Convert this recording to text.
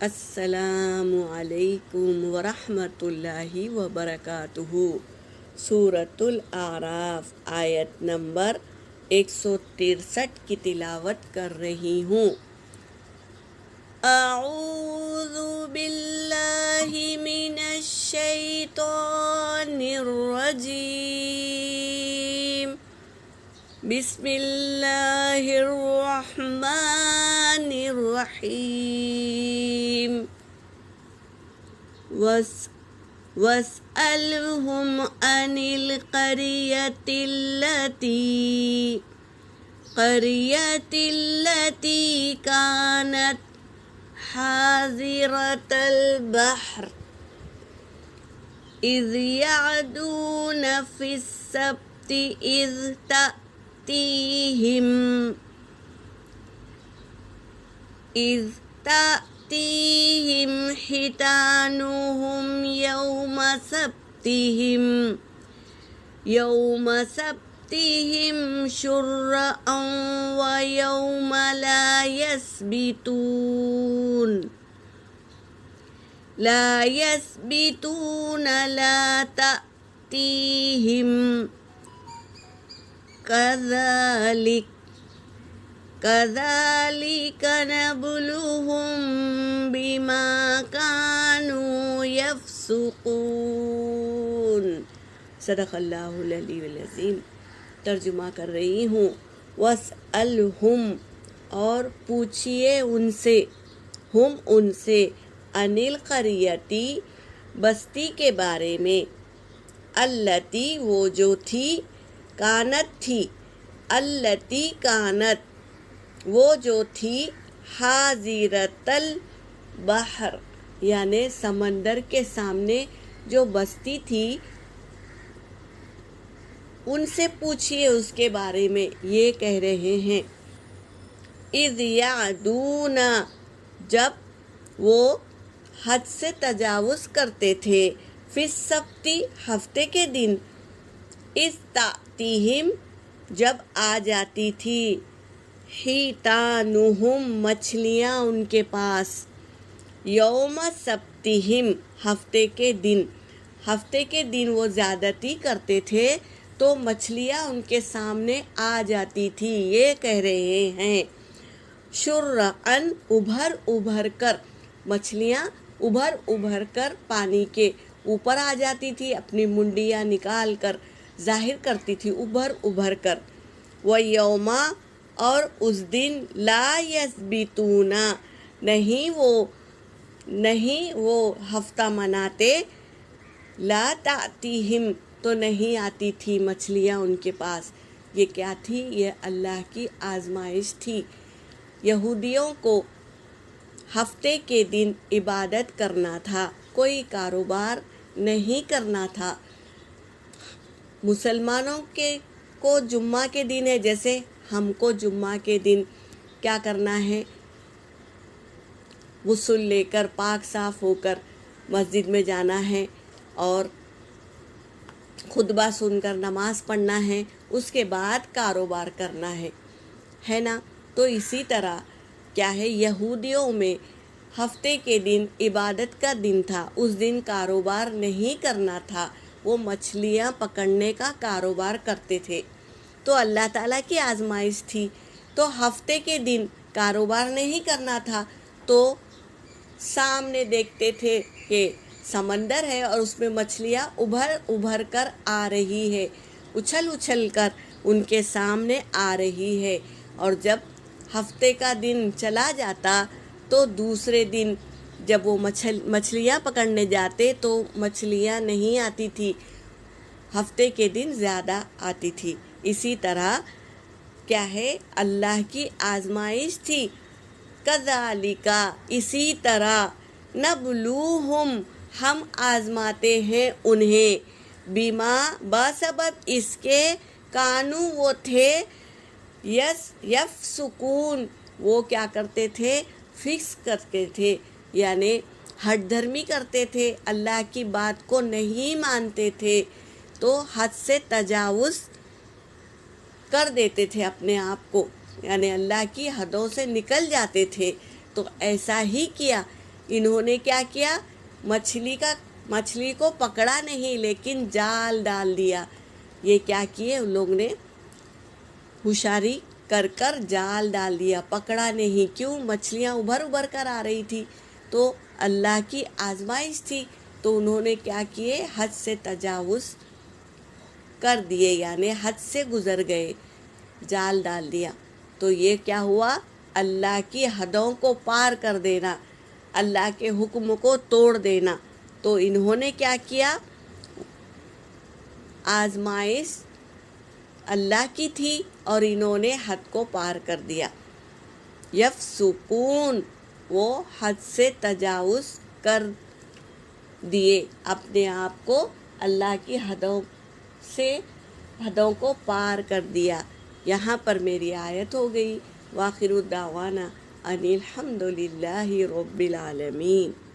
السلام علیکم ورحمۃ اللہ وبرکاتہ۔ سورۃ الاعراف آیت نمبر 163 کی تلاوت کر رہی ہوں۔ اعوذ باللہ من الشیطان الرجیم، بسم اللہ الرحمن الرحیم۔ واسألهم عن القرية التي كانت حاضرة البحر إذ يعدون في السبت إذ تأتيهم حيتانهم يوم سبتهم شرعا ويوم لا يسبتون لا تأتيهم كذلك نبلوهم بما كانوا يفسقون۔ صدق اللہ العلی العظیم۔ ترجمہ کر رہی ہوں۔ واسألہم، اور پوچھئے ان سے، ہم ان سے، عن القریتی، بستی کے بارے میں، التی، وہ جو تھی، کانت تھی، التی کانت، وہ جو تھی، حاضرۃ البحر، یعنی سمندر کے سامنے جو بستی تھی، ان سے پوچھئے اس کے بارے میں۔ یہ کہہ رہے ہیں اذ یعدون، جب وہ حد سے تجاوز کرتے تھے، فی السبت، ہفتے کے دن، اذ تأتیہم، جب آ جاتی تھی، حیتانہم، مچھلیاں ان کے پاس، یوم سبتہم، ہفتے کے دن وہ زیادتی کرتے تھے تو مچھلیاں ان کے سامنے آ جاتی تھی۔ یہ کہہ رہے ہیں شرعاً، ابھر کر، مچھلیاں ابھر کر پانی کے اوپر آ جاتی تھی، اپنی منڈیاں نکال کر ظاہر کرتی تھی، ابھر کر۔ وَيَوْمَ، اور اس دن، لا یسبتون، نہیں وہ ہفتہ مناتے، لا تأتیہم، تو نہیں آتی تھی مچھلیاں ان کے پاس۔ یہ کیا تھی؟ یہ اللہ کی آزمائش تھی۔ یہودیوں کو ہفتے کے دن عبادت کرنا تھا، کوئی کاروبار نہیں کرنا تھا۔ مسلمانوں کو جمعہ کے دن ہے، جیسے ہم کو جمعہ کے دن کیا کرنا ہے؟ غسل لے کر، پاک صاف ہو کر مسجد میں جانا ہے اور خطبہ سن کر نماز پڑھنا ہے، اس کے بعد کاروبار کرنا ہے نا؟ تو اسی طرح کیا ہے، یہودیوں میں ہفتے کے دن عبادت کا دن تھا، اس دن کاروبار نہیں کرنا تھا، وہ مچھلیاں پکڑنے کا کاروبار کرتے تھے۔ تو اللہ تعالیٰ کی آزمائش تھی، تو ہفتے کے دن کاروبار نہیں کرنا تھا، تو سامنے دیکھتے تھے کہ سمندر ہے اور اس میں مچھلیاں ابھر کر آ رہی ہے، اچھل کر ان کے سامنے آ رہی ہے، اور جب ہفتے کا دن چلا جاتا تو دوسرے دن جب وہ مچھلیاں پکڑنے جاتے تو مچھلیاں نہیں آتی تھی، ہفتے کے دن زیادہ آتی تھی۔ اسی طرح کیا ہے، اللہ کی آزمائش تھی۔ کذالک، اسی طرح، نبلوہم، ہم آزماتے ہیں انہیں، بما، بسبب اس کے، کانو، وہ تھے، یفسقون، وہ کیا کرتے تھے؟ فسق کرتے تھے، یعنی ہٹ دھرمی کرتے تھے، اللہ کی بات کو نہیں مانتے تھے، تو حد سے تجاوز کر دیتے تھے اپنے آپ کو، یعنی اللہ کی حدوں سے نکل جاتے تھے۔ تو ایسا ہی کیا انہوں نے کیا کیا؟ مچھلی کو پکڑا نہیں لیکن جال ڈال دیا۔ یہ کیا کیے ان لوگ نے؟ ہوشیاری کر جال ڈال دیا، پکڑا نہیں۔ کیوں؟ مچھلیاں ابھر کر آ رہی تھی، تو اللہ کی آزمائش تھی، تو انہوں نے کیا کیے؟ حد سے تجاوز کر دیے، یعنی حد سے گزر گئے، جال ڈال دیا۔ تو یہ کیا ہوا؟ اللہ کی حدوں کو پار کر دینا، اللہ کے حکم کو توڑ دینا۔ تو انہوں نے کیا کیا؟ آزمائش اللہ کی تھی اور انہوں نے حد کو پار کر دیا۔ یفسقون، وہ حد سے تجاوز کر دیے، اپنے آپ کو اللہ کی حدوں کو پار کر دیا۔ یہاں پر میری آیت ہو گئی۔ وآخر دعوانا ان الحمد للہ رب العالمین۔